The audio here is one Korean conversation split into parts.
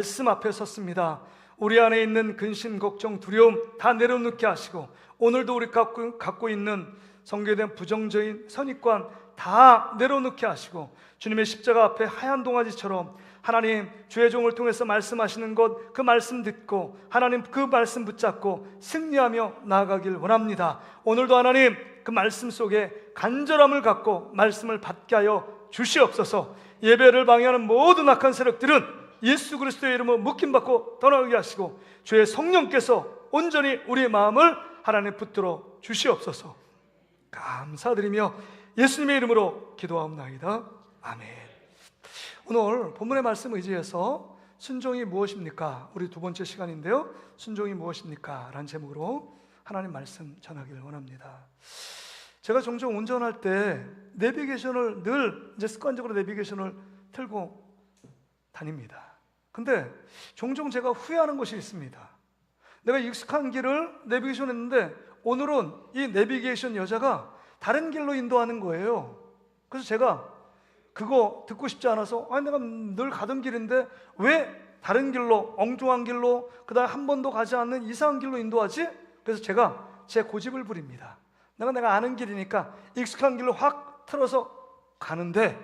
말씀 앞에 섰습니다. 우리 안에 있는 근심, 걱정, 두려움 다 내려놓게 하시고, 오늘도 우리 갖고 있는 성교된 부정적인 선입관 다 내려놓게 하시고, 주님의 십자가 앞에 하얀 동아지처럼 하나님 주의 종을 통해서 말씀하시는 것, 그 말씀 듣고 하나님 그 말씀 붙잡고 승리하며 나아가길 원합니다. 오늘도 하나님 그 말씀 속에 간절함을 갖고 말씀을 받게 하여 주시옵소서. 예배를 방해하는 모든 악한 세력들은 예수 그리스도의 이름으로 묶임받고 떠나게 하시고, 주의 성령께서 온전히 우리의 마음을 하나님 붙들어 주시옵소서. 감사드리며 예수님의 이름으로 기도하옵나이다. 아멘. 오늘 본문의 말씀 의지해서 순종이 무엇입니까? 우리 두 번째 시간인데요, 순종이 무엇입니까? 라는 제목으로 하나님 말씀 전하기를 원합니다. 제가 종종 운전할 때 내비게이션을 늘 이제 습관적으로 내비게이션을 틀고 다닙니다. 근데 종종 제가 후회하는 것이 있습니다. 내가 익숙한 길을 내비게이션 했는데 오늘은 이 내비게이션 여자가 다른 길로 인도하는 거예요. 그래서 제가 그거 듣고 싶지 않아서, 아니 내가 늘 가던 길인데 왜 다른 길로, 엉뚱한 길로, 그 다음에 한 번도 가지 않는 이상한 길로 인도하지? 그래서 제가 제 고집을 부립니다. 내가 아는 길이니까 익숙한 길로 확 틀어서 가는데,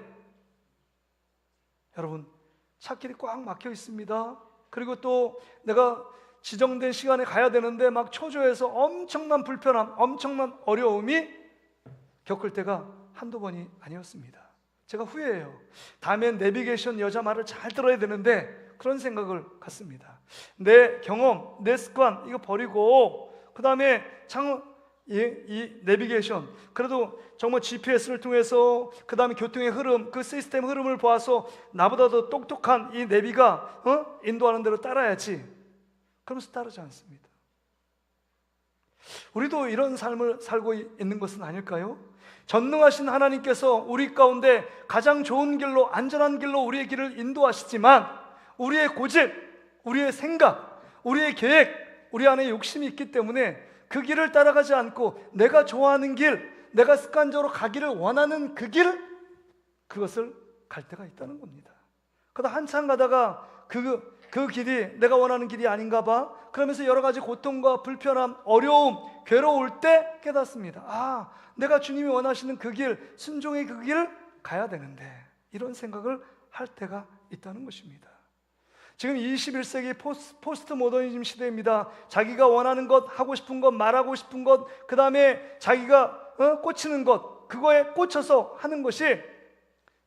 여러분 차길이 꽉 막혀 있습니다. 그리고 또 내가 지정된 시간에 가야 되는데 막 초조해서 엄청난 불편함, 엄청난 어려움이 겪을 때가 한두 번이 아니었습니다. 제가 후회해요. 다음엔 내비게이션 여자 말을 잘 들어야 되는데 그런 생각을 갖습니다. 내 경험, 내 습관 이거 버리고 그 다음에 이 내비게이션, 그래도 정말 GPS를 통해서 그 다음에 교통의 흐름, 그 시스템 흐름을 보아서 나보다 더 똑똑한 이 내비가 인도하는 대로 따라야지, 그러면서 따르지 않습니다. 우리도 이런 삶을 살고 있는 것은 아닐까요? 전능하신 하나님께서 우리 가운데 가장 좋은 길로, 안전한 길로 우리의 길을 인도하시지만 우리의 고집, 우리의 생각, 우리의 계획, 우리 안에 욕심이 있기 때문에 그 길을 따라가지 않고 내가 좋아하는 길, 내가 습관적으로 가기를 원하는 그 길, 그것을 갈 때가 있다는 겁니다. 그러다 한참 가다가 그 길이 내가 원하는 길이 아닌가 봐, 그러면서 여러 가지 고통과 불편함, 어려움, 괴로울 때 깨닫습니다. 아, 내가 주님이 원하시는 그 길, 순종의 그 길을 가야 되는데, 이런 생각을 할 때가 있다는 것입니다. 지금 21세기 포스트 모더니즘 시대입니다. 자기가 원하는 것, 하고 싶은 것, 말하고 싶은 것, 그 다음에 자기가 꽂히는 것, 그거에 꽂혀서 하는 것이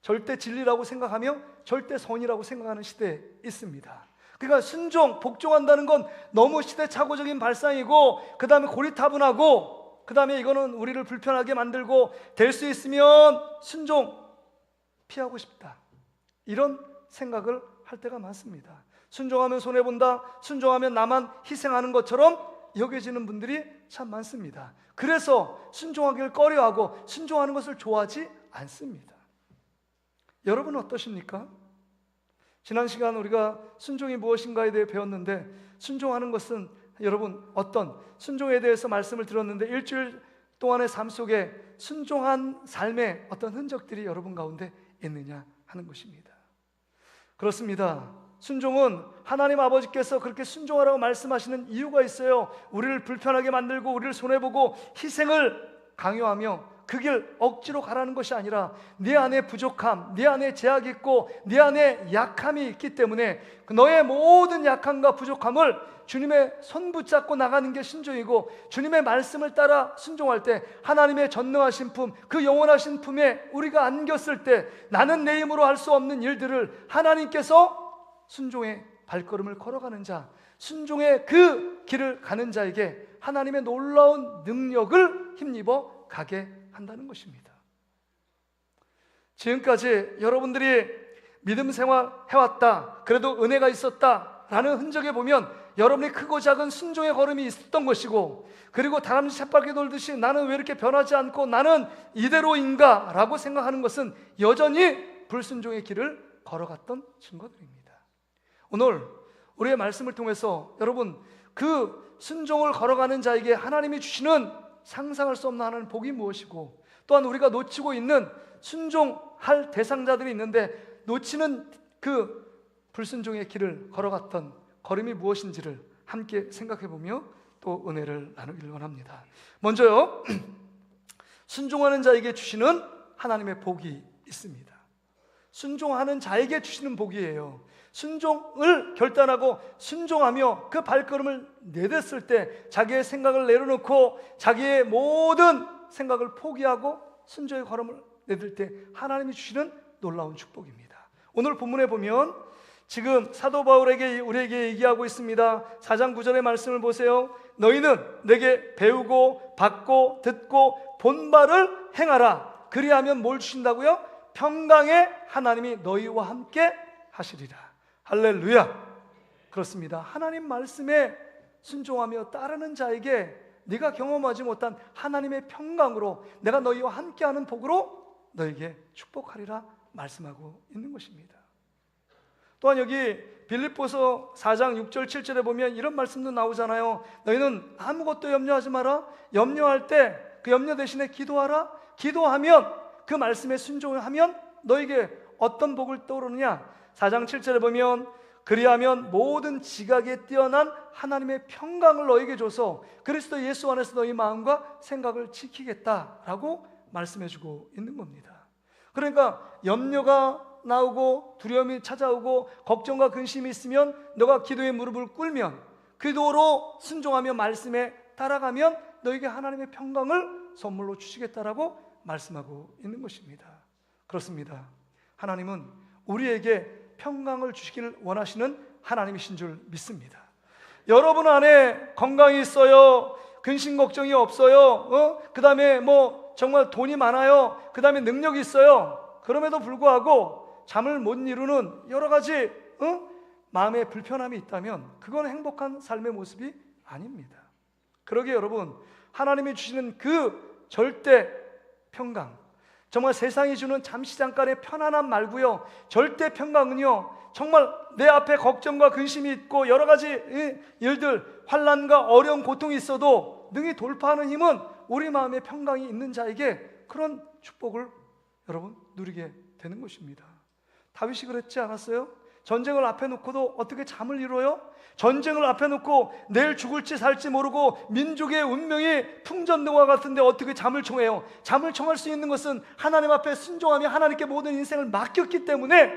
절대 진리라고 생각하며 절대 선이라고 생각하는 시대에 있습니다. 그러니까 순종, 복종한다는 건 너무 시대착오적인 발상이고, 그 다음에 고리타분하고, 그 다음에 이거는 우리를 불편하게 만들고, 될 수 있으면 순종 피하고 싶다, 이런 생각을 할 때가 많습니다. 순종하면 손해본다, 순종하면 나만 희생하는 것처럼 여겨지는 분들이 참 많습니다. 그래서 순종하기를 꺼려하고 순종하는 것을 좋아하지 않습니다. 여러분은 어떠십니까? 지난 시간 우리가 순종이 무엇인가에 대해 배웠는데, 순종하는 것은 여러분 어떤 순종에 대해서 말씀을 들었는데, 일주일 동안의 삶 속에 순종한 삶의 어떤 흔적들이 여러분 가운데 있느냐 하는 것입니다. 그렇습니다. 순종은 하나님 아버지께서 그렇게 순종하라고 말씀하시는 이유가 있어요. 우리를 불편하게 만들고 우리를 손해보고 희생을 강요하며 그 길 억지로 가라는 것이 아니라, 네 안에 부족함, 네 안에 제약이 있고 네 안에 약함이 있기 때문에 너의 모든 약함과 부족함을 주님의 손 붙잡고 나가는 게 순종이고, 주님의 말씀을 따라 순종할 때 하나님의 전능하신 품, 그 영원하신 품에 우리가 안겼을 때 나는 내 힘으로 할 수 없는 일들을 하나님께서 순종의 발걸음을 걸어가는 자, 순종의 그 길을 가는 자에게 하나님의 놀라운 능력을 힘입어 가게 한다는 것입니다. 지금까지 여러분들이 믿음 생활 해왔다, 그래도 은혜가 있었다 라는 흔적에 보면 여러분이 크고 작은 순종의 걸음이 있었던 것이고, 그리고 다람쥐 쳇바퀴 돌듯이 나는 왜 이렇게 변하지 않고 나는 이대로인가 라고 생각하는 것은 여전히 불순종의 길을 걸어갔던 증거들입니다. 오늘 우리의 말씀을 통해서 여러분, 그 순종을 걸어가는 자에게 하나님이 주시는 상상할 수 없는 하나님 복이 무엇이고, 또한 우리가 놓치고 있는 순종할 대상자들이 있는데 놓치는 그 불순종의 길을 걸어갔던 걸음이 무엇인지를 함께 생각해보며 또 은혜를 나누기를 원합니다. 먼저요, 순종하는 자에게 주시는 하나님의 복이 있습니다. 순종하는 자에게 주시는 복이에요. 순종을 결단하고 순종하며 그 발걸음을 내댔을 때 자기의 생각을 내려놓고 자기의 모든 생각을 포기하고 순종의 걸음을 내딜 때 하나님이 주시는 놀라운 축복입니다. 오늘 본문에 보면 지금 사도 바울에게 우리에게 얘기하고 있습니다. 4장 9절의 말씀을 보세요. 너희는 내게 배우고 받고 듣고 본 바를 행하라. 그리하면 뭘 주신다고요? 평강의 하나님이 너희와 함께 하시리라. 할렐루야. 그렇습니다. 하나님 말씀에 순종하며 따르는 자에게 네가 경험하지 못한 하나님의 평강으로 내가 너희와 함께하는 복으로 너에게 축복하리라 말씀하고 있는 것입니다. 또한 여기 빌립보서 4장 6절 7절에 보면 이런 말씀도 나오잖아요. 너희는 아무것도 염려하지 마라. 염려할 때 그 염려 대신에 기도하라. 기도하면 그 말씀에 순종을 하면 너에게 어떤 복을 떠오르느냐. 4장 7절에 보면 그리하면 모든 지각에 뛰어난 하나님의 평강을 너에게 줘서 그리스도 예수 안에서 너희 마음과 생각을 지키겠다라고 말씀해주고 있는 겁니다. 그러니까 염려가 나오고 두려움이 찾아오고 걱정과 근심이 있으면 너가 기도의 무릎을 꿇으면 기도로 순종하며 말씀에 따라가면 너에게 하나님의 평강을 선물로 주시겠다라고 말씀하고 있는 것입니다. 그렇습니다. 하나님은 우리에게 평강을 주시기를 원하시는 하나님이신 줄 믿습니다. 여러분 안에 건강이 있어요. 근심 걱정이 없어요. 그 다음에 정말 돈이 많아요. 그 다음에 능력이 있어요. 그럼에도 불구하고 잠을 못 이루는 여러 가지 마음의 불편함이 있다면 그건 행복한 삶의 모습이 아닙니다. 그러기에 여러분 하나님이 주시는 그 절대 평강, 정말 세상이 주는 잠시 잠깐의 편안함 말고요, 절대 평강은요 정말 내 앞에 걱정과 근심이 있고 여러 가지 일들, 환난과 어려운 고통이 있어도 능히 돌파하는 힘은 우리 마음에 평강이 있는 자에게 그런 축복을 여러분 누리게 되는 것입니다. 다윗이 그랬지 않았어요? 전쟁을 앞에 놓고도 어떻게 잠을 이뤄요? 전쟁을 앞에 놓고 내일 죽을지 살지 모르고 민족의 운명이 풍전등화 같은데 어떻게 잠을 청해요? 잠을 청할 수 있는 것은 하나님 앞에 순종하며 하나님께 모든 인생을 맡겼기 때문에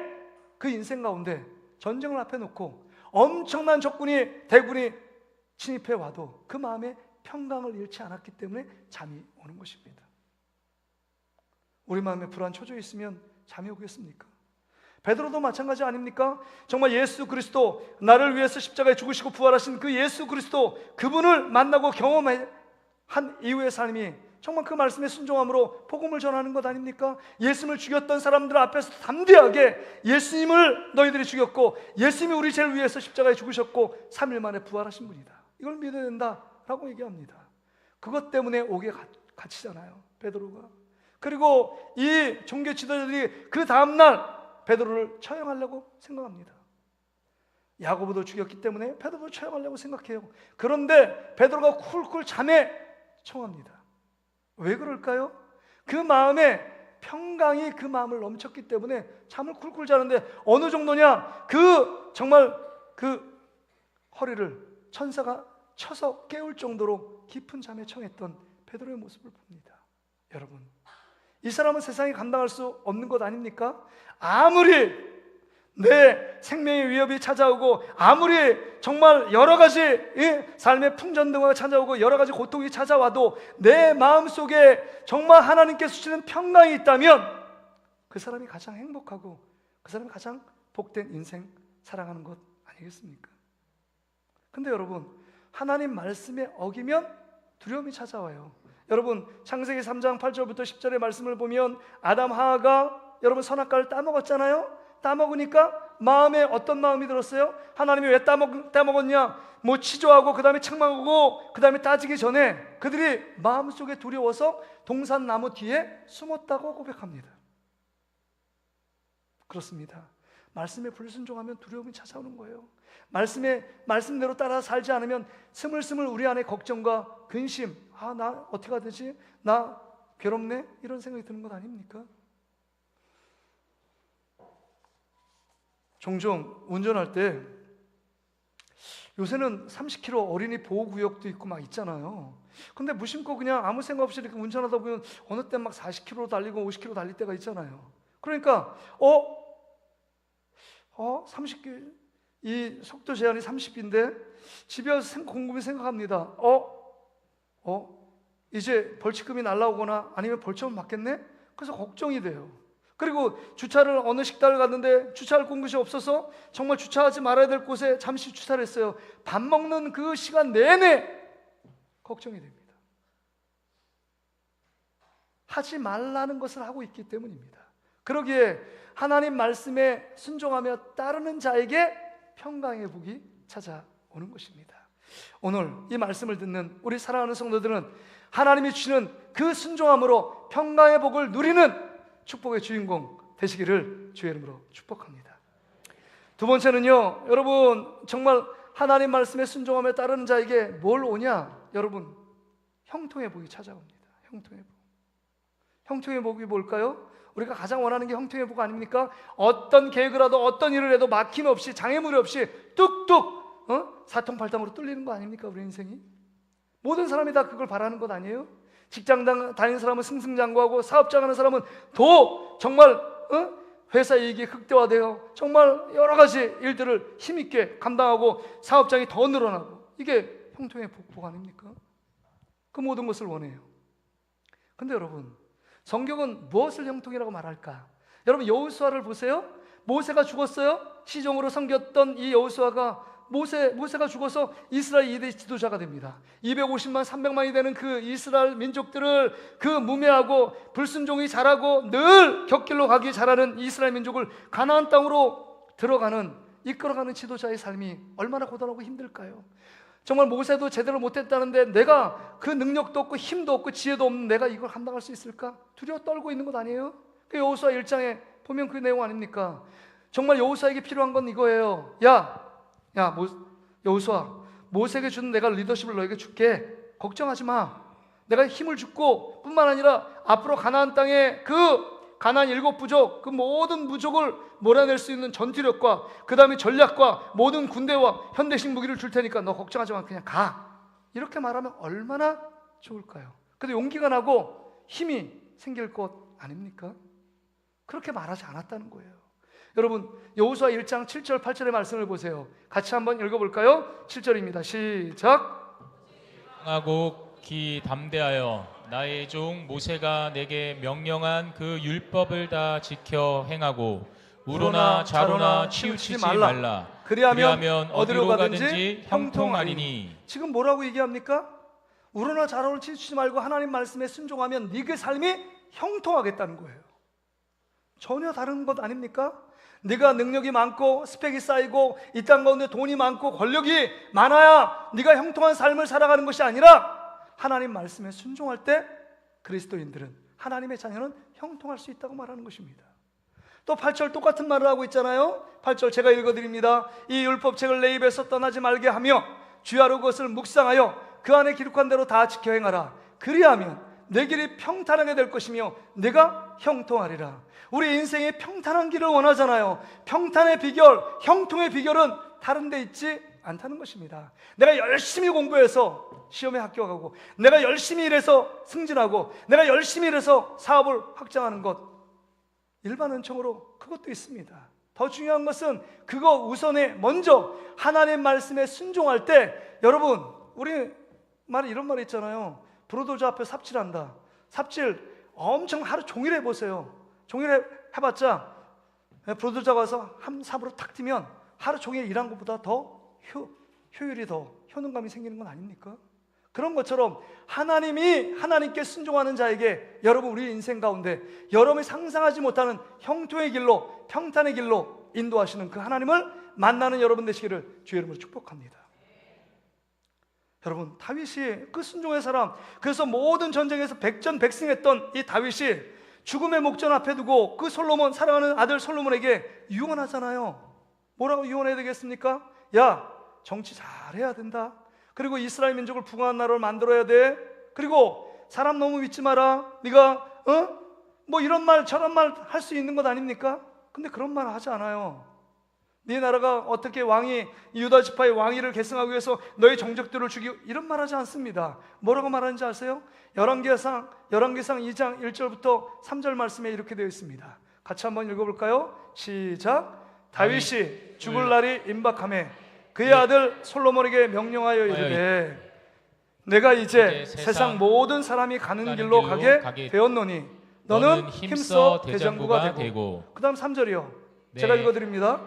그 인생 가운데 전쟁을 앞에 놓고 엄청난 적군이 대군이 침입해 와도 그 마음에 평강을 잃지 않았기 때문에 잠이 오는 것입니다. 우리 마음에 불안 초조히 있으면 잠이 오겠습니까? 베드로도 마찬가지 아닙니까? 정말 예수 그리스도, 나를 위해서 십자가에 죽으시고 부활하신 그 예수 그리스도, 그분을 만나고 경험한 이후의 삶이 정말 그 말씀에 순종함으로 복음을 전하는 것 아닙니까? 예수님을 죽였던 사람들 앞에서 담대하게 예수님을 너희들이 죽였고 예수님이 우리 죄를 위해서 십자가에 죽으셨고 3일 만에 부활하신 분이다, 이걸 믿어야 된다라고 얘기합니다. 그것 때문에 옥에 갇히잖아요, 베드로가. 그리고 이 종교 지도자들이 그 다음날 베드로를 처형하려고 생각합니다. 야고보도 죽였기 때문에 베드로를 처형하려고 생각해요. 그런데 베드로가 쿨쿨 잠에 청합니다. 왜 그럴까요? 그 마음에 평강이 그 마음을 넘쳤기 때문에 잠을 쿨쿨 자는데 어느 정도냐? 정말 그 허리를 천사가 쳐서 깨울 정도로 깊은 잠에 청했던 베드로의 모습을 봅니다. 여러분, 이 사람은 세상에 감당할 수 없는 것 아닙니까? 아무리 내 생명의 위협이 찾아오고 아무리 정말 여러 가지 삶의 풍전등화가 찾아오고 여러 가지 고통이 찾아와도 내 마음속에 정말 하나님께서 주시는 평강이 있다면 그 사람이 가장 행복하고 그 사람이 가장 복된 인생 살아가는 것 아니겠습니까? 근데 여러분, 하나님 말씀에 어기면 두려움이 찾아와요. 여러분, 창세기 3장 8절부터 10절의 말씀을 보면 아담 하와가 여러분 선악과를 따먹었잖아요. 따먹으니까 마음에 어떤 마음이 들었어요? 하나님이 왜 따먹었냐? 치조하고 그 다음에 책망하고 그 다음에 따지기 전에 그들이 마음속에 두려워서 동산나무 뒤에 숨었다고 고백합니다. 그렇습니다. 말씀에 불순종하면 두려움이 찾아오는 거예요. 말씀대로 따라 살지 않으면 스물스물 우리 안에 걱정과 근심, 나 어떻게 해야 되지? 나 괴롭네? 이런 생각이 드는 것 아닙니까? 종종 운전할 때 요새는 30km 어린이 보호구역도 있고 막 있잖아요. 근데 무심코 그냥 아무 생각 없이 이렇게 운전하다 보면 어느 때 막 40km 달리고 50km 달릴 때가 있잖아요. 그러니까 30km, 이 속도 제한이 30인데 집에 와서 곰곰이 생각합니다. 이제 벌칙금이 날라오거나 아니면 벌점을 받겠네? 그래서 걱정이 돼요. 그리고 주차를 어느 식당을 갔는데 주차할 공간이 없어서 정말 주차하지 말아야 될 곳에 잠시 주차를 했어요. 밥 먹는 그 시간 내내 걱정이 됩니다. 하지 말라는 것을 하고 있기 때문입니다. 그러기에 하나님 말씀에 순종하며 따르는 자에게 평강의 복이 찾아오는 것입니다. 오늘 이 말씀을 듣는 우리 사랑하는 성도들은 하나님이 주시는 그 순종함으로 평강의 복을 누리는 축복의 주인공 되시기를 주의 이름으로 축복합니다. 두 번째는요, 여러분 정말 하나님 말씀에 순종하며 따르는 자에게 뭘 오냐? 여러분, 형통의 복이 찾아옵니다. 형통의 복. 형통의 복이 뭘까요? 우리가 가장 원하는 게 형통의 복 아닙니까? 어떤 계획을 하도 어떤 일을 해도 막힘 없이 장애물이 없이 뚝뚝 사통팔당으로 뚫리는 거 아닙니까? 우리 인생이 모든 사람이 다 그걸 바라는 것 아니에요? 직장 다니는 사람은 승승장구하고 사업장 하는 사람은 더 정말 회사 이익이 극대화되어 정말 여러 가지 일들을 힘있게 감당하고 사업장이 더 늘어나고 이게 형통의 복 아닙니까? 그 모든 것을 원해요. 근데 여러분, 성경은 무엇을 형통이라고 말할까? 여러분, 여호수아를 보세요. 모세가 죽었어요. 시종으로 섬겼던 이 여호수아가 모세가 죽어서 이스라엘 2대 지도자가 됩니다. 250만 300만이 되는 그 이스라엘 민족들을 그 무매하고 불순종이 잘하고 늘 곁길로 가기 잘하는 이스라엘 민족을 가나안 땅으로 이끌어가는 지도자의 삶이 얼마나 고단하고 힘들까요? 정말 모세도 제대로 못했다는데 내가 그 능력도 없고 힘도 없고 지혜도 없는 내가 이걸 감당할 수 있을까? 두려워 떨고 있는 것 아니에요? 그 여호수아 1장에 보면 그 내용 아닙니까? 정말 여호수아에게 필요한 건 이거예요. 여호수아, 모세에게 준 내가 리더십을 너에게 줄게. 걱정하지 마. 내가 힘을 주고 뿐만 아니라 앞으로 가나안 땅에 그 가나안 7부족 그 모든 부족을 몰아낼 수 있는 전투력과 그 다음에 전략과 모든 군대와 현대식 무기를 줄 테니까 너 걱정하지 마. 그냥 가. 이렇게 말하면 얼마나 좋을까요? 근데 용기가 나고 힘이 생길 것 아닙니까? 그렇게 말하지 않았다는 거예요. 여러분, 여호수아 1장 7절 8절의 말씀을 보세요. 같이 한번 읽어볼까요? 7절입니다. 시작. 하고 기 담대하여 나의 종 모세가 내게 명령한 그 율법을 다 지켜 행하고 우로나 좌로나 치우치지 말라. 그리하면 어디로 가든지 형통하리니. 지금 뭐라고 얘기합니까? 우로나 좌로를 치우치지 말고 하나님 말씀에 순종하면 네게 삶이 형통하겠다는 거예요. 전혀 다른 것 아닙니까? 네가 능력이 많고 스펙이 쌓이고 이 땅 가운데 돈이 많고 권력이 많아야 네가 형통한 삶을 살아가는 것이 아니라 하나님 말씀에 순종할 때 그리스도인들은, 하나님의 자녀는 형통할 수 있다고 말하는 것입니다. 또 8절 똑같은 말을 하고 있잖아요. 8절 제가 읽어드립니다. 이 율법책을 내 입에서 떠나지 말게 하며 주야로 그것을 묵상하여 그 안에 기록한 대로 다 지켜 행하라. 그리하면 내 길이 평탄하게 될 것이며 내가 형통하리라. 우리 인생에 평탄한 길을 원하잖아요. 평탄의 비결, 형통의 비결은 다른 데 있지 않다는 것입니다. 내가 열심히 공부해서 시험에 합격하고 내가 열심히 일해서 승진하고 내가 열심히 일해서 사업을 확장하는 것, 일반 은총으로 그것도 있습니다. 더 중요한 것은 그거 우선에 먼저 하나님 말씀에 순종할 때, 여러분 우리 이런 말 있잖아요. 브로도저 앞에 삽질한다. 삽질 엄청 하루 종일 해보세요. 종일 해봤자 브로도저 가서 한 삽으로 탁 뛰면 하루 종일 일한 것보다 더 효율이 더 효능감이 생기는 건 아닙니까? 그런 것처럼 하나님께 순종하는 자에게 여러분 우리 인생 가운데 여러분이 상상하지 못하는 형통의 길로, 평탄의 길로 인도하시는 그 하나님을 만나는 여러분 되시기를 주의 이름으로 축복합니다. 여러분, 다윗이 그 순종의 사람, 그래서 모든 전쟁에서 백전백승했던 이 다윗이 죽음의 목전 앞에 두고 그 사랑하는 아들 솔로몬에게 유언하잖아요. 뭐라고 유언해야 되겠습니까? 야, 정치 잘해야 된다. 그리고 이스라엘 민족을 부강한 나라를 만들어야 돼. 그리고 사람 너무 믿지 마라. 네가 뭐 이런 말 저런 말 할 수 있는 것 아닙니까? 근데 그런 말 하지 않아요. 네 나라가 어떻게 왕이 유다 지파의 왕위를 계승하기 위해서 너의 정적들을 죽이고, 이런 말하지 않습니다. 뭐라고 말하는지 아세요? 열왕기상 2장 1절부터 3절 말씀에 이렇게 되어 있습니다. 같이 한번 읽어볼까요? 시작. 다윗이 죽을 날이 임박하매 그의 아들 솔로몬에게 명령하여 이르되 내가 이제 세상 모든 사람이 가는 길로 가게 되었노니 너는 힘써 대장부가 되고. 그 다음 3절이요. 제가 읽어드립니다.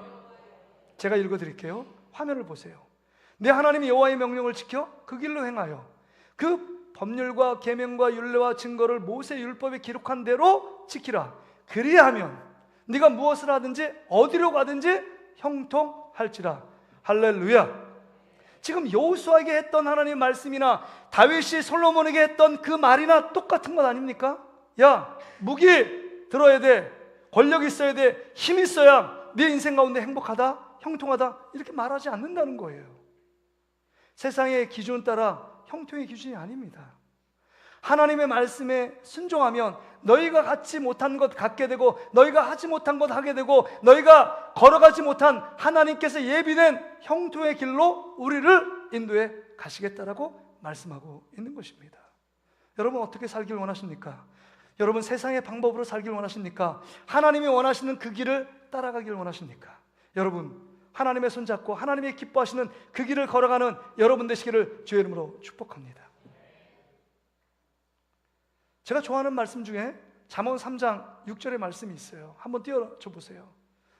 제가 읽어드릴게요. 화면을 보세요. 내 하나님 여호와의 명령을 지켜 그 길로 행하여 그 법률과 계명과 율례와 증거를 모세 율법에 기록한 대로 지키라. 그리하면 네가 무엇을 하든지 어디로 가든지 형통할지라. 할렐루야. 지금 여호수아에게 했던 하나님의 말씀이나 다윗이 솔로몬에게 했던 그 말이나 똑같은 것 아닙니까? 야, 무기 들어야 돼, 권력 있어야 돼, 힘 있어야 네 인생 가운데 행복하다, 형통하다, 이렇게 말하지 않는다는 거예요. 세상의 기준 따라 형통의 기준이 아닙니다. 하나님의 말씀에 순종하면 너희가 갖지 못한 것 갖게 되고, 너희가 하지 못한 것 하게 되고, 너희가 걸어가지 못한 하나님께서 예비된 형통의 길로 우리를 인도해 가시겠다라고 말씀하고 있는 것입니다. 여러분 어떻게 살길 원하십니까? 여러분 세상의 방법으로 살길 원하십니까? 하나님이 원하시는 그 길을 따라가길 원하십니까? 여러분 하나님의 손잡고 하나님이 기뻐하시는 그 길을 걸어가는 여러분 되시기를 주의 이름으로 축복합니다. 제가 좋아하는 말씀 중에 잠언 3장 6절의 말씀이 있어요. 한번 띄워줘 보세요.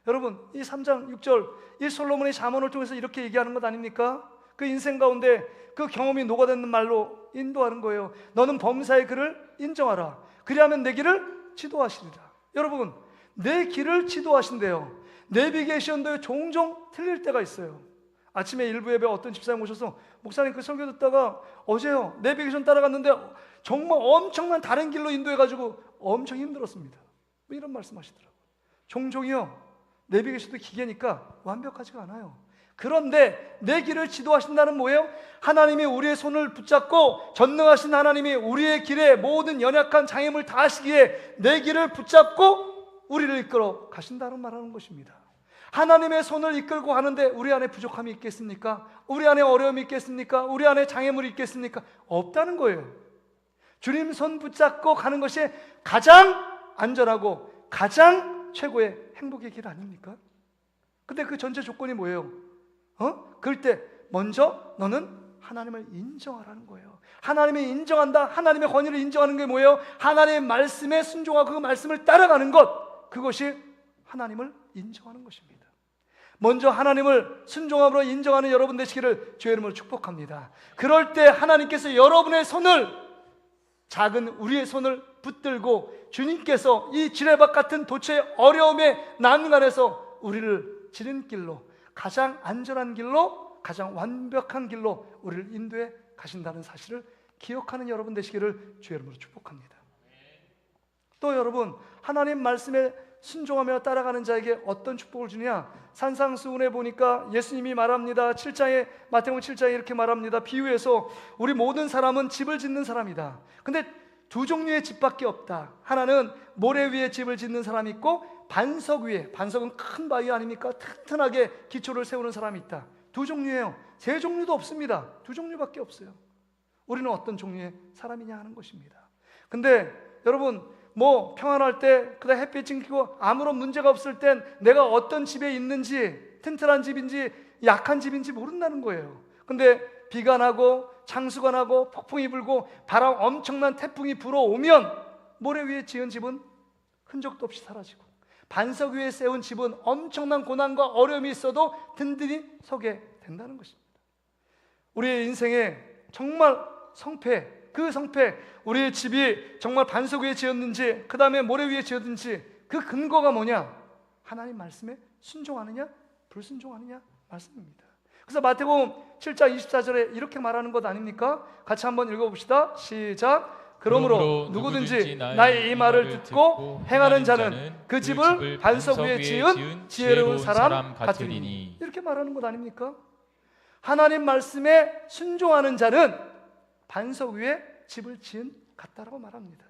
여러분 이 3장 6절, 이 솔로몬의 잠언을 통해서 이렇게 얘기하는 것 아닙니까? 그 인생 가운데 그 경험이 녹아드는 말로 인도하는 거예요. 너는 범사의 글을 인정하라. 그리하면 내 길을 지도하시리라. 여러분 내 길을 지도하신대요. 내비게이션도 종종 틀릴 때가 있어요. 아침에 일부 예배 어떤 집사님 오셔서 목사님 그 설교 듣다가 어제요 내비게이션 따라갔는데 정말 엄청난 다른 길로 인도해가지고 엄청 힘들었습니다. 뭐 이런 말씀 하시더라고요. 종종이요 내비게이션도 기계니까 완벽하지가 않아요. 그런데 내 길을 지도하신다는 뭐예요? 하나님이 우리의 손을 붙잡고 전능하신 하나님이 우리의 길에 모든 연약한 장애물 다 하시기에 내 길을 붙잡고 우리를 이끌어 가신다는 말하는 것입니다. 하나님의 손을 이끌고 가는데 우리 안에 부족함이 있겠습니까? 우리 안에 어려움이 있겠습니까? 우리 안에 장애물이 있겠습니까? 없다는 거예요. 주님 손 붙잡고 가는 것이 가장 안전하고 가장 최고의 행복의 길 아닙니까? 근데 그 전제 조건이 뭐예요? 그럴 때 먼저 너는 하나님을 인정하라는 거예요. 하나님을 인정한다, 하나님의 권위를 인정하는 게 뭐예요? 하나님의 말씀에 순종하고 그 말씀을 따라가는 것, 그것이 하나님을 인정하는 것입니다. 먼저 하나님을 순종함으로 인정하는 여러분 되시기를 주의 이름으로 축복합니다. 그럴 때 하나님께서 여러분의 손을, 작은 우리의 손을 붙들고 주님께서 이 지뢰밭 같은 도처의 어려움의 난간에서 우리를 지름길로, 가장 안전한 길로, 가장 완벽한 길로 우리를 인도해 가신다는 사실을 기억하는 여러분 되시기를 주의 이름으로 축복합니다. 또 여러분 하나님 말씀에 순종하며 따라가는 자에게 어떤 축복을 주느냐? 산상수훈에 보니까 예수님이 말합니다. 마태복음 7장에 이렇게 말합니다. 비유해서 우리 모든 사람은 집을 짓는 사람이다. 근데 두 종류의 집밖에 없다. 하나는 모래 위에 집을 짓는 사람이 있고 반석 위에, 반석은 큰 바위 아닙니까? 튼튼하게 기초를 세우는 사람이 있다. 두 종류예요. 세 종류도 없습니다. 두 종류밖에 없어요. 우리는 어떤 종류의 사람이냐 하는 것입니다. 근데 여러분 뭐 평안할 때, 그다음 햇빛 찡기고 아무런 문제가 없을 땐 내가 어떤 집에 있는지, 튼튼한 집인지 약한 집인지 모른다는 거예요. 근데 비가 나고 창수가 나고 폭풍이 불고 바람, 엄청난 태풍이 불어오면 모래 위에 지은 집은 흔적도 없이 사라지고, 반석 위에 세운 집은 엄청난 고난과 어려움이 있어도 든든히 서게 된다는 것입니다. 우리의 인생에 정말 성패, 그 성패, 우리의 집이 정말 반석 위에 지었는지 그 다음에 모래 위에 지었는지 그 근거가 뭐냐? 하나님 말씀에 순종하느냐 불순종하느냐 말씀입니다. 그래서 마태복음 7장 24절에 이렇게 말하는 것 아닙니까? 같이 한번 읽어봅시다. 시작. 그러므로 누구든지 나의 이 말을 듣고 행하는 자는 그 집을 반석 위에 지은 지혜로운 사람 같으리니. 이렇게 말하는 것 아닙니까? 하나님 말씀에 순종하는 자는 반석 위에 집을 지은 같다라고 말합니다.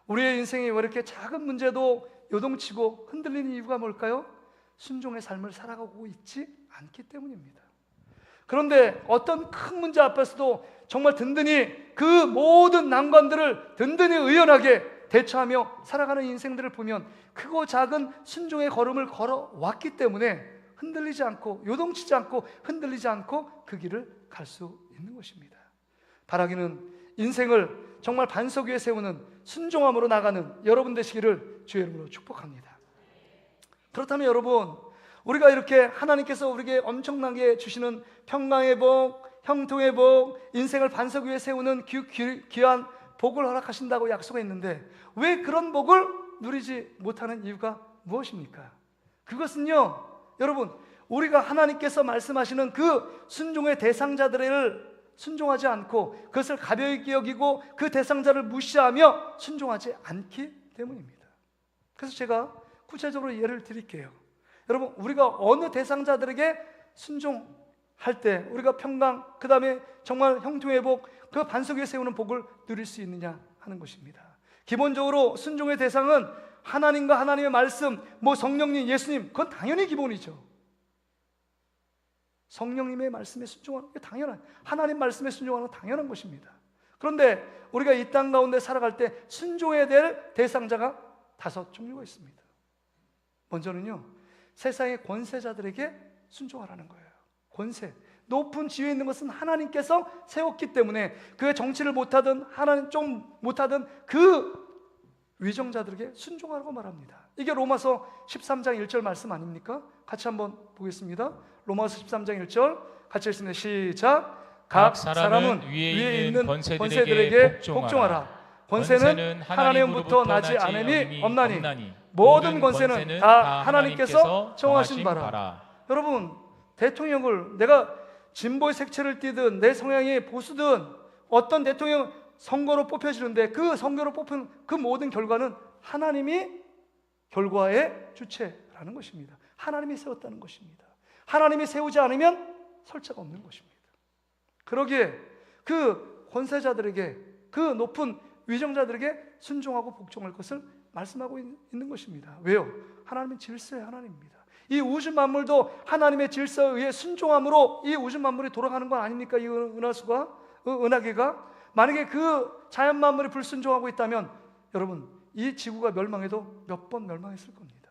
우리의 인생이 왜 이렇게 작은 문제도 요동치고 흔들리는 이유가 뭘까요? 순종의 삶을 살아가고 있지 않기 때문입니다. 그런데 어떤 큰 문제 앞에서도 정말 든든히 그 모든 난관들을 든든히 의연하게 대처하며 살아가는 인생들을 보면 크고 작은 순종의 걸음을 걸어왔기 때문에 흔들리지 않고 요동치지 않고 흔들리지 않고 그 길을 갈 수 있는 것입니다. 바라기는 인생을 정말 반석 위에 세우는 순종함으로 나가는 여러분 되시기를 주의 이름으로 축복합니다. 그렇다면 여러분, 우리가 이렇게 하나님께서 우리에게 엄청나게 주시는 평강의 복, 형통의 복, 인생을 반석 위에 세우는 귀한 복을 허락하신다고 약속했는데 왜 그런 복을 누리지 못하는 이유가 무엇입니까? 그것은요, 여러분, 우리가 하나님께서 말씀하시는 그 순종의 대상자들을 순종하지 않고 그것을 가벼이 여기고 그 대상자를 무시하며 순종하지 않기 때문입니다. 그래서 제가 구체적으로 예를 드릴게요. 여러분, 우리가 어느 대상자들에게 순종할 때 우리가 평강, 그 다음에 정말 형통의 복, 그 반석 위에 세우는 복을 누릴 수 있느냐 하는 것입니다. 기본적으로 순종의 대상은 하나님과 하나님의 말씀, 뭐 성령님, 예수님, 그건 당연히 기본이죠. 성령님의 말씀에 순종하는 게 당연한, 하나님 말씀에 순종하는 건 당연한 것입니다. 그런데 우리가 이 땅 가운데 살아갈 때 순종해야 될 대상자가 5 종류가 있습니다. 먼저는요, 세상의 권세자들에게 순종하라는 거예요. 권세, 높은 지위에 있는 것은 하나님께서 세웠기 때문에 그 정치를 못하든 하나님 좀 못하든 그 위정자들에게 순종하라고 말합니다. 이게 로마서 13장 1절 말씀 아닙니까? 같이 한번 보겠습니다. 로마서 13장 1절 같이 읽습니다. 시작. 각 사람은 위에 있는 권세들에게 복종하라. 권세는 하나님으로부터 나지 않음이 없나니 모든 권세는 다 하나님께서 정하신 바라. 여러분, 대통령을 내가 진보의 색채를 띠든 내 성향이 보수든 어떤 대통령 선거로 뽑혀지는데 그 선거로 뽑힌 그 모든 결과는 하나님이 결과의 주체라는 것입니다. 하나님이 세웠다는 것입니다. 하나님이 세우지 않으면 설 자가 없는 것입니다. 그러기에 그 권세자들에게, 그 높은 위정자들에게 순종하고 복종할 것을 말씀하고 있는 것입니다. 왜요? 하나님은 질서의 하나님입니다. 이 우주 만물도 하나님의 질서에 의해 순종함으로 이 우주 만물이 돌아가는 건 아닙니까? 이 은하계가 만약에 그 자연 만물이 불순종하고 있다면 여러분, 이 지구가 멸망해도 몇 번 멸망했을 겁니다.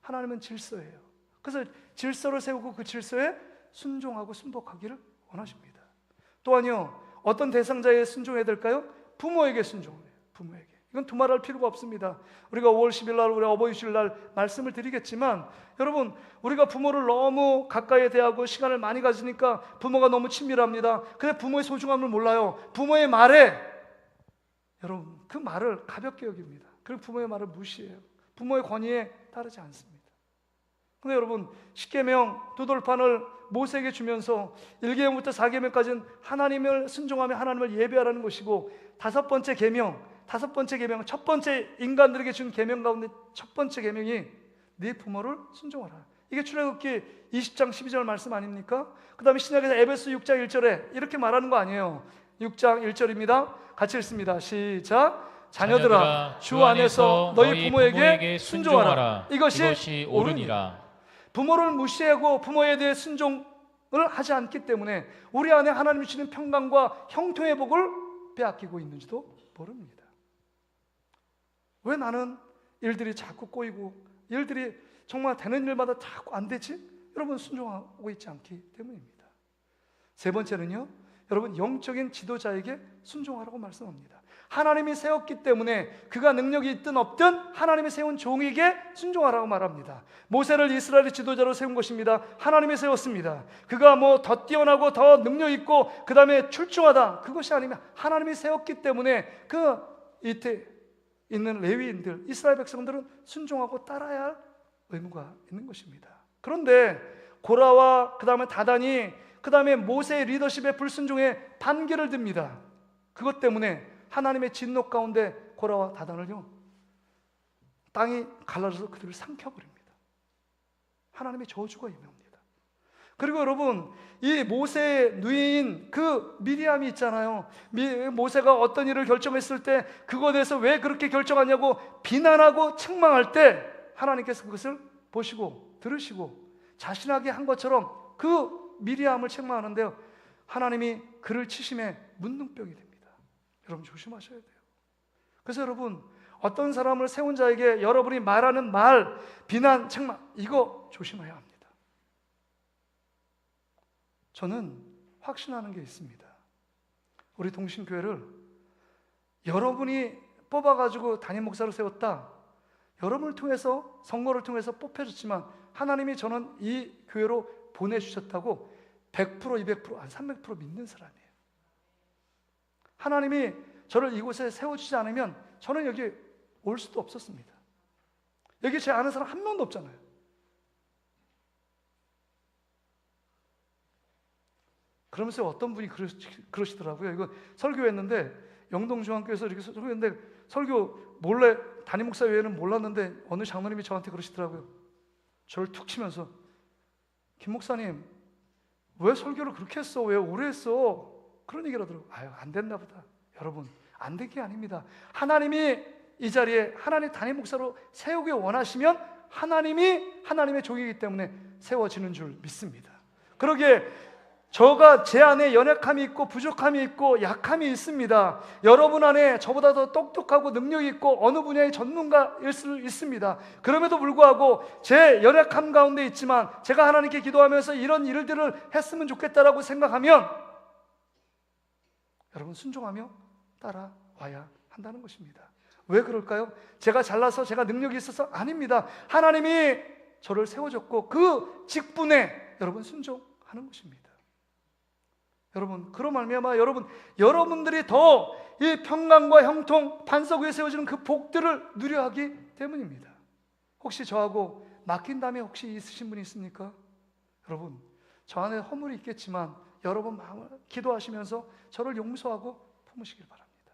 하나님은 질서예요. 그래서 질서를 세우고 그 질서에 순종하고 순복하기를 원하십니다. 또한요, 어떤 대상자에 순종해야 될까요? 부모에게 순종해요. 부모에게. 이건 두말할 필요가 없습니다. 우리가 5월 10일 날 우리 어버이 주일 날 말씀을 드리겠지만 여러분, 우리가 부모를 너무 가까이 대하고 시간을 많이 가지니까 부모가 너무 친밀합니다. 근데 부모의 소중함을 몰라요. 부모의 말에 여러분, 그 말을 가볍게 여깁니다. 그리고 부모의 말을 무시해요. 부모의 권위에 따르지 않습니다. 근데 여러분, 십계명 두 돌판을 모세에게 주면서 1계명부터 4계명까지는 하나님을 순종하며 하나님을 예배하라는 것이고 다섯 번째 계명, 첫 번째 인간들에게 준 계명 가운데 첫 번째 계명이 네 부모를 순종하라. 이게 출애굽기 20장 12절 말씀 아닙니까? 그 다음에 신약에서 에베소 6장 1절에 이렇게 말하는 거 아니에요. 6장 1절입니다. 같이 읽습니다. 시작. 자녀들아, 주 안에서 너희 부모에게 순종하라. 이것이 옳으니라. 부모를 무시하고 부모에 대해 순종을 하지 않기 때문에 우리 안에 하나님이 주시는 평강과 형통의 복을 빼앗기고 있는지도 모릅니다. 왜 나는 일들이 자꾸 꼬이고 일들이 정말 되는 일마다 자꾸 안 되지? 여러분, 순종하고 있지 않기 때문입니다. 세 번째는요, 여러분, 영적인 지도자에게 순종하라고 말씀합니다. 하나님이 세웠기 때문에 그가 능력이 있든 없든 하나님이 세운 종에게 순종하라고 말합니다. 모세를 이스라엘의 지도자로 세운 것입니다. 하나님이 세웠습니다. 그가 뭐 더 뛰어나고 더 능력 있고 그 다음에 출중하다, 그것이 아니면 하나님이 세웠기 때문에 그 이때 있는 레위인들, 이스라엘 백성들은 순종하고 따라야 할 의무가 있는 것입니다. 그런데 고라와 그 다음에 다단이 그 다음에 모세의 리더십에 불순종해 반기를 듭니다. 그것 때문에 하나님의 진노 가운데 고라와 다단을요, 땅이 갈라져서 그들을 삼켜버립니다. 하나님의 저주가 임합니다. 그리고 여러분, 이 모세의 누이인 그 미리암이 있잖아요. 모세가 어떤 일을 결정했을 때 그거에 대해서 왜 그렇게 결정하냐고 비난하고 책망할 때 하나님께서 그것을 보시고 들으시고 자신에게 한 것처럼 그 미리암을 책망하는데요, 하나님이 그를 치심에 문둥병이 됩니다. 여러분 조심하셔야 돼요. 그래서 여러분, 어떤 사람을 세운 자에게 여러분이 말하는 말, 비난, 책망, 이거 조심해야 합니다. 저는 확신하는 게 있습니다. 우리 동신교회를 여러분이 뽑아가지고 담임 목사를 세웠다, 여러분을 통해서, 선거를 통해서 뽑혀졌지만 하나님이 저는 이 교회로 보내주셨다고 100%, 200%, 300% 믿는 사람이에요. 하나님이 저를 이곳에 세워주지 않으면 저는 여기 올 수도 없었습니다. 여기 제 아는 사람 한 명도 없잖아요. 그러면서 어떤 분이 그러시더라고요. 이거 설교했는데, 영동중앙교회에서 이렇게 설교했는데, 설교 몰래 담임 목사 외에는 몰랐는데 어느 장로님이 저한테 그러시더라고요. 저를 툭 치면서, 김 목사님 왜 설교를 그렇게 했어? 왜 오래 했어? 그런 얘기를 하더라고요. 아유, 안 됐나 보다. 여러분, 안 된 게 아닙니다. 하나님이 이 자리에 하나님 담임 목사로 세우기 원하시면 하나님이 하나님의 종이기 때문에 세워지는 줄 믿습니다. 그러기에 저가 제 안에 연약함이 있고 부족함이 있고 약함이 있습니다. 여러분 안에 저보다 더 똑똑하고 능력이 있고 어느 분야의 전문가일 수 있습니다. 그럼에도 불구하고 제 연약함 가운데 있지만 제가 하나님께 기도하면서 이런 일들을 했으면 좋겠다라고 생각하면 여러분 순종하며 따라와야 한다는 것입니다. 왜 그럴까요? 제가 잘나서 제가 능력이 있어서 아닙니다. 하나님이 저를 세워줬고 그 직분에 여러분 순종하는 것입니다. 여러분, 그로 말미암아 여러분들이 더 이 평강과 형통, 반석 위에 세워지는 그 복들을 누려하기 때문입니다. 혹시 저하고 맡긴 담에 혹시 있으신 분이 있습니까? 여러분, 저 안에 허물이 있겠지만 여러분 마음을 기도하시면서 저를 용서하고 품으시길 바랍니다.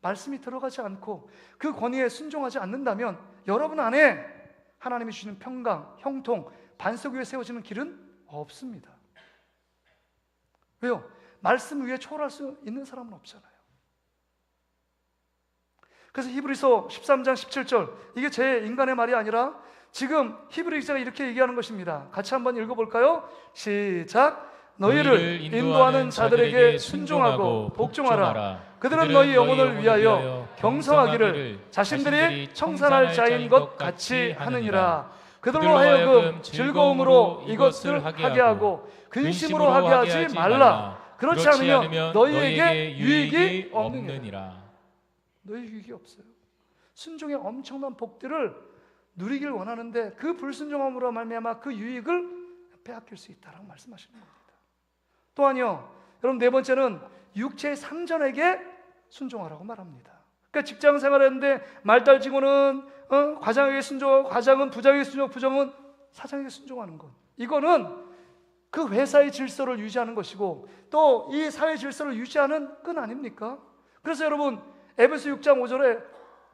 말씀이 들어가지 않고 그 권위에 순종하지 않는다면 여러분 안에 하나님이 주시는 평강, 형통, 반석 위에 세워지는 길은 없습니다. 왜요? 말씀 위에 초월할 수 있는 사람은 없잖아요. 그래서 히브리서 13장 17절, 이게 제 인간의 말이 아니라 지금 히브리 기자가 이렇게 얘기하는 것입니다. 같이 한번 읽어볼까요? 시작. 너희를 인도하는 자들에게 순종하고 복종하라. 그들은 너희 영혼을 위하여 경성하기를 자신들이 청산할 자인 것 같이 하느니라. 그들로 하여금 즐거움으로 이것을 하게 하고 근심으로 하게 하지 말라. 그렇지 않으면 너희에게 유익이 없느니라. 너희 유익이 없어요. 순종의 엄청난 복들을 누리길 원하는데 그 불순종함으로 말미암아 그 유익을 빼앗길 수 있다라고 말씀하시는 겁니다. 또한요, 여러분 네 번째는 육체의 상전에게 순종하라고 말합니다. 그러니까 직장 생활했는데 말달지고는 과장에게 순종하고 과장은 부장에게 순종하고 부장은 사장에게 순종하는 것, 이거는 그 회사의 질서를 유지하는 것이고 또 이 사회 질서를 유지하는 끈 아닙니까? 그래서 여러분 에베소 6장 5절에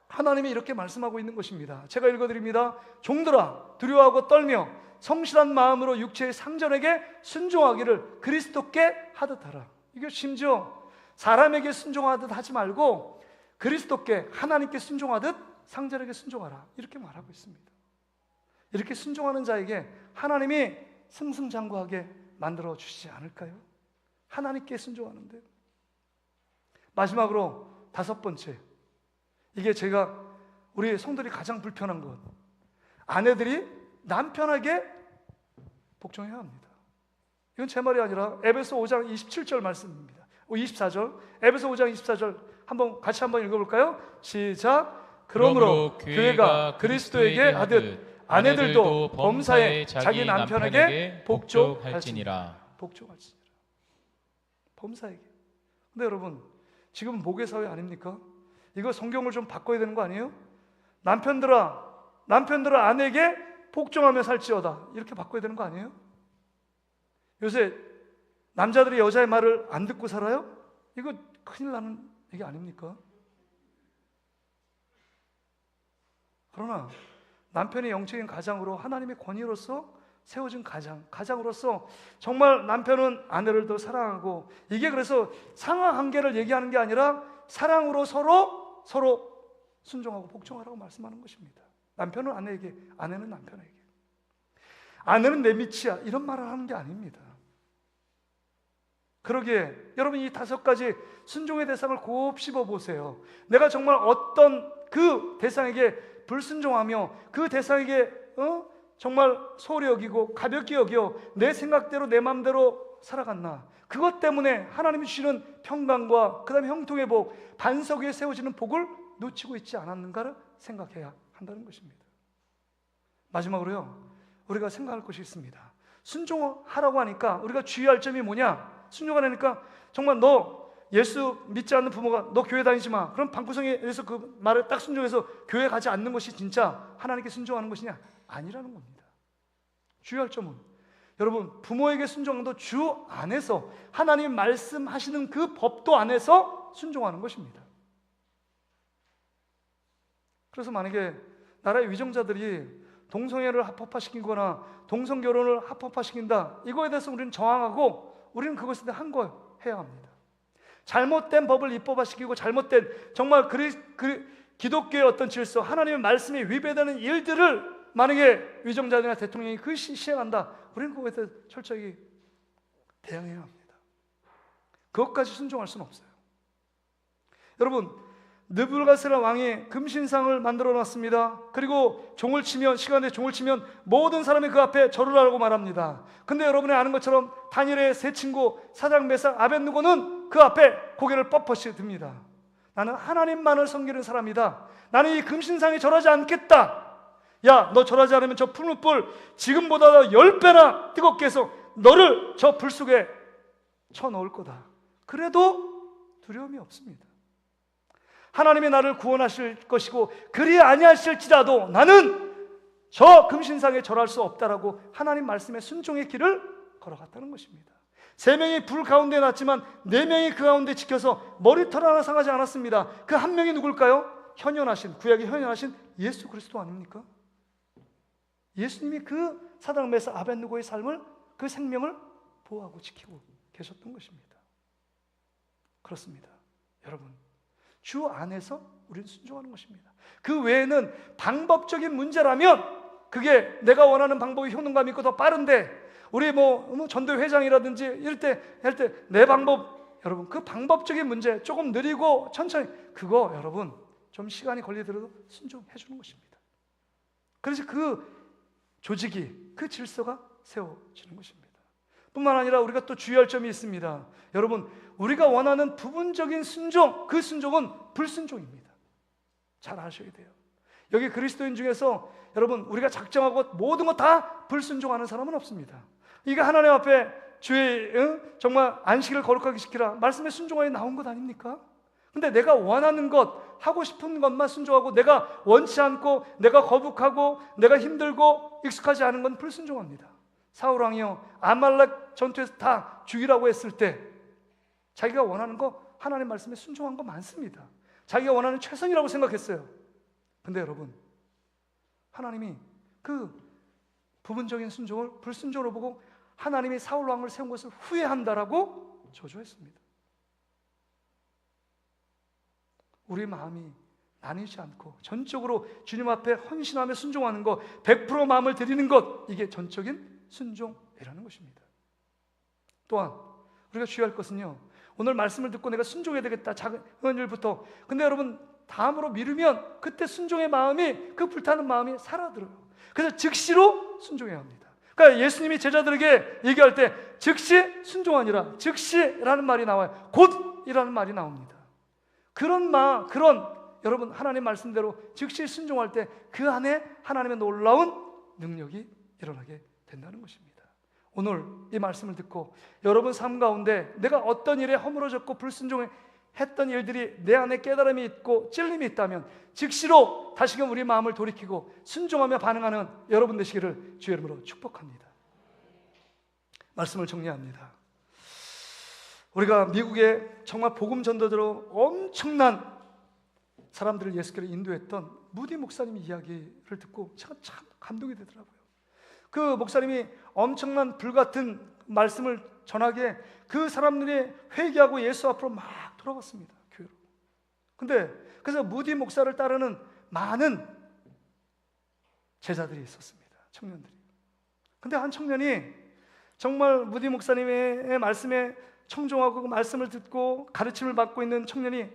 하나님이 이렇게 말씀하고 있는 것입니다. 제가 읽어드립니다. 종들아 두려워하고 떨며 성실한 마음으로 육체의 상전에게 순종하기를 그리스도께 하듯 하라. 이게 심지어 사람에게 순종하듯 하지 말고 그리스도께, 하나님께 순종하듯 상전에게 순종하라, 이렇게 말하고 있습니다. 이렇게 순종하는 자에게 하나님이 승승장구하게 만들어 주시지 않을까요? 하나님께 순종하는데. 마지막으로 다섯 번째, 이게 제가 우리 성도들이 가장 불편한 것, 아내들이 남편에게 복종해야 합니다. 이건 제 말이 아니라 에베소 5장 27절 말씀입니다. 24절, 에베소 5장 24절 같이 한번 읽어볼까요? 시작. 그러므로 교회가 그리스도에게 하듯 아내들도 범사에 자기 남편에게 복종할지니라. 범사에게. 근데 여러분, 지금 모계 사회 아닙니까? 이거 성경을 좀 바꿔야 되는 거 아니에요? 남편들아 아내에게 복종하며 살지어다, 이렇게 바꿔야 되는 거 아니에요? 요새 남자들이 여자의 말을 안 듣고 살아요? 이거 큰일 나는 얘기 아닙니까? 그러나 남편이 영적인 가장으로 하나님의 권위로서 세워진 가장으로서 정말 남편은 아내를 더 사랑하고, 이게 그래서 상하 관계를 얘기하는 게 아니라 사랑으로 서로 순종하고 복종하라고 말씀하는 것입니다. 남편은 아내에게, 아내는 남편에게. 아내는 내 밑이야, 이런 말을 하는 게 아닙니다. 그러기에 여러분 이 5가지 순종의 대상을 곱씹어 보세요. 내가 정말 어떤 그 대상에게 불순종하며 그 대상에게 정말 소홀히 여기고 가볍게 여겨 내 생각대로 내 마음대로 살아갔나? 그것 때문에 하나님이 주시는 평강과 그 다음에 형통의 복, 반석 위에 세워지는 복을 놓치고 있지 않았는가를 생각해야 한다는 것입니다. 마지막으로요, 우리가 생각할 것이 있습니다. 순종하라고 하니까 우리가 주의할 점이 뭐냐? 순종하라니까 정말 너 예수 믿지 않는 부모가 너 교회 다니지 마, 그럼 방구석에서 그 말을 딱 순종해서 교회 가지 않는 것이 진짜 하나님께 순종하는 것이냐? 아니라는 겁니다. 주의할 점은 여러분, 부모에게 순종도 주 안에서 하나님 말씀하시는 그 법도 안에서 순종하는 것입니다. 그래서 만약에 나라의 위정자들이 동성애를 합법화시키거나 동성결혼을 합법화시킨다, 이거에 대해서 우리는 저항하고 우리는 그것에 대해 한 거 해야 합니다. 잘못된 법을 입법화시키고 잘못된 정말 기독교의 어떤 질서, 하나님의 말씀에 위배되는 일들을 만약에 위정자들이나 대통령이 그 시행한다, 우리는 그것에 대해서 철저히 대응해야 합니다. 그것까지 순종할 수는 없어요. 여러분, 느부갓네살 왕이 금신상을 만들어 놨습니다. 그리고 종을 치면, 시간에 종을 치면 모든 사람이 그 앞에 절을 하라고 말합니다. 근데 여러분이 아는 것처럼 다니엘의 세 친구 사드락 메삭 아벳느고는 그 앞에 고개를 뻣뻣이 듭니다. 나는 하나님만을 섬기는 사람이다. 나는 이 금신상에 절하지 않겠다. 야, 너 절하지 않으면 저 푸른 불 지금보다 10배나 뜨겁게 해서 너를 저 불 속에 쳐넣을 거다. 그래도 두려움이 없습니다. 하나님이 나를 구원하실 것이고 그리 아니하실지라도 나는 저 금신상에 절할 수 없다라고 하나님 말씀에 순종의 길을 걸어갔다는 것입니다. 3명이 불 가운데 났지만 4명이 그 가운데 지켜서 머리털 하나 상하지 않았습니다. 그 한 명이 누굴까요? 현현하신, 구약의 현현하신 예수 그리스도 아닙니까? 예수님이 그 사드락 메삭 아벳느고의 삶을, 그 생명을 보호하고 지키고 계셨던 것입니다. 그렇습니다. 여러분, 주 안에서 우리는 순종하는 것입니다. 그 외에는 방법적인 문제라면 그게 내가 원하는 방법이 효능감 있고 더 빠른데, 우리 뭐 전도 회장이라든지 이럴 때 할 때 내 방법, 여러분 그 방법적인 문제 조금 느리고 천천히, 그거 여러분 좀 시간이 걸리더라도 순종해 주는 것입니다. 그래서 그 조직이, 그 질서가 세워지는 것입니다. 뿐만 아니라 우리가 또 주의할 점이 있습니다. 여러분, 우리가 원하는 부분적인 순종, 그 순종은 불순종입니다. 잘 아셔야 돼요. 여기 그리스도인 중에서 여러분, 우리가 작정하고 모든 거 다 불순종하는 사람은 없습니다. 이게 하나님 앞에 주의 정말 안식을 거룩하게 지키라 말씀에 순종하여 나온 것 아닙니까? 근데 내가 원하는 것, 하고 싶은 것만 순종하고 내가 원치 않고 내가 거북하고 내가 힘들고 익숙하지 않은 건 불순종합니다. 사울 왕이요, 아말렉 전투에서 다 죽이라고 했을 때 자기가 원하는 거, 하나님 말씀에 순종한 거 많습니다. 자기가 원하는 최선이라고 생각했어요. 근데 여러분, 하나님이 그 부분적인 순종을 불순종으로 보고 하나님이 사울 왕을 세운 것을 후회한다라고 저주했습니다. 우리 마음이 나뉘지 않고 전적으로 주님 앞에 헌신하며 순종하는 것, 100% 마음을 드리는 것, 이게 전적인 순종이라는 것입니다. 또한 우리가 주의할 것은요, 오늘 말씀을 듣고 내가 순종해야 되겠다, 작은 일부터. 근데 여러분, 다음으로 미루면 그때 순종의 마음이, 그 불타는 마음이 사라들어요. 그래서 즉시로 순종해야 합니다. 그러니까 예수님이 제자들에게 얘기할 때 즉시 순종하니라, 즉시라는 말이 나와요. 곧이라는 말이 나옵니다. 그런 여러분 하나님 말씀대로 즉시 순종할 때 그 안에 하나님의 놀라운 능력이 일어나게 된다는 것입니다. 오늘 이 말씀을 듣고 여러분 삶 가운데 내가 어떤 일에 허물어졌고 불순종했던 일들이 내 안에 깨달음이 있고 찔림이 있다면 즉시로 다시금 우리 마음을 돌이키고 순종하며 반응하는 여러분 되시기를 주의 이름으로 축복합니다. 말씀을 정리합니다. 우리가 미국에 정말 복음 전도자로 엄청난 사람들을 예수께로 인도했던 무디 목사님 이야기를 듣고 제가 참 감동이 되더라고요. 그 목사님이 엄청난 불같은 말씀을 전하기에 그 사람들이 회개하고 예수 앞으로 막 돌아갔습니다. 교회로. 근데 그래서 무디 목사를 따르는 많은 제자들이 있었습니다. 청년들이. 근데 한 청년이 정말 무디 목사님의 말씀에 청종하고 그 말씀을 듣고 가르침을 받고 있는 청년이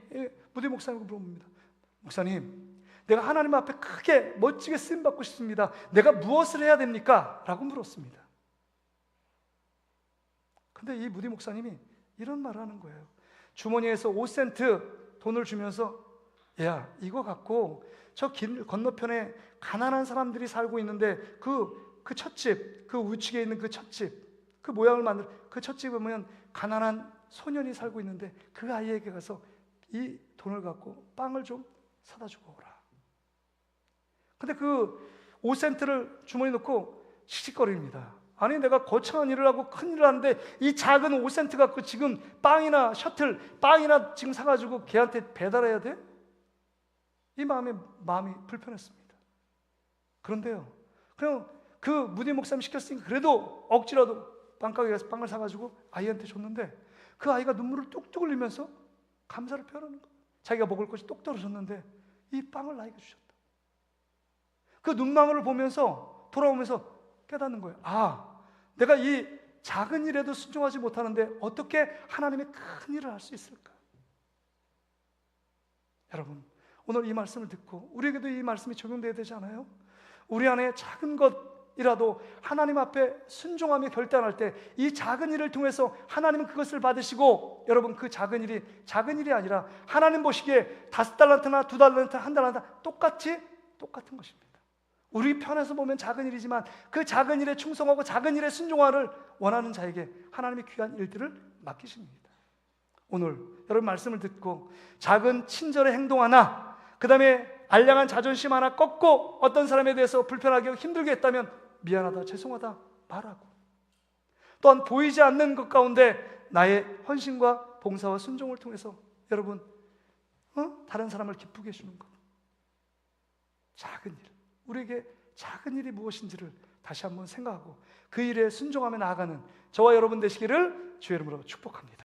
무디 목사님을 물어봅니다. 목사님, 내가 하나님 앞에 크게 멋지게 쓰임 받고 싶습니다. 내가 무엇을 해야 됩니까? 라고 물었습니다. 근데 이 무디 목사님이 이런 말을 하는 거예요. 주머니에서 5센트 돈을 주면서, 야, 이거 갖고 저 길 건너편에 가난한 사람들이 살고 있는데 그 찻집, 그 우측에 있는 그 찻집, 그 모양을 만들 그 찻집에 보면 가난한 소년이 살고 있는데 그 아이에게 가서 이 돈을 갖고 빵을 좀 사다 주고 오라. 근데 그 5센트를 주머니에 넣고 씩씩거립니다. 아니, 내가 거창한 일을 하고 큰 일을 하는데 이 작은 5센트 갖고 지금 빵이나 셔틀, 빵이나 지금 사가지고 걔한테 배달해야 돼? 이 마음이 불편했습니다. 그런데요, 그냥 그 무디 목사님 시켰으니까 그래도 억지라도 빵가게 가서 빵을 사가지고 아이한테 줬는데 그 아이가 눈물을 뚝뚝 흘리면서 감사를 표하는 거예요. 자기가 먹을 것이 똑 떨어졌는데 이 빵을 나에게 주셨다. 그 눈망울을 보면서 돌아오면서 깨닫는 거예요. 아, 내가 이 작은 일에도 순종하지 못하는데 어떻게 하나님의 큰 일을 할 수 있을까? 여러분, 오늘 이 말씀을 듣고 우리에게도 이 말씀이 적용돼야 되지 않아요? 우리 안에 작은 것이라도 하나님 앞에 순종하며 결단할 때 이 작은 일을 통해서 하나님은 그것을 받으시고, 여러분, 그 작은 일이 작은 일이 아니라 하나님 보시기에 5달란트나 2달란트, 1달란트 똑같은 것입니다. 우리 편에서 보면 작은 일이지만 그 작은 일에 충성하고 작은 일에 순종하를 원하는 자에게 하나님의 귀한 일들을 맡기십니다. 오늘 여러분 말씀을 듣고 작은 친절의 행동 하나, 그 다음에 알량한 자존심 하나 꺾고 어떤 사람에 대해서 불편하게 힘들게 했다면 미안하다, 죄송하다 말하고, 또한 보이지 않는 것 가운데 나의 헌신과 봉사와 순종을 통해서 여러분 다른 사람을 기쁘게 해주는 것, 작은 일, 우리에게 작은 일이 무엇인지를 다시 한번 생각하고 그 일에 순종하며 나아가는 저와 여러분 되시기를 주의 이름으로 축복합니다.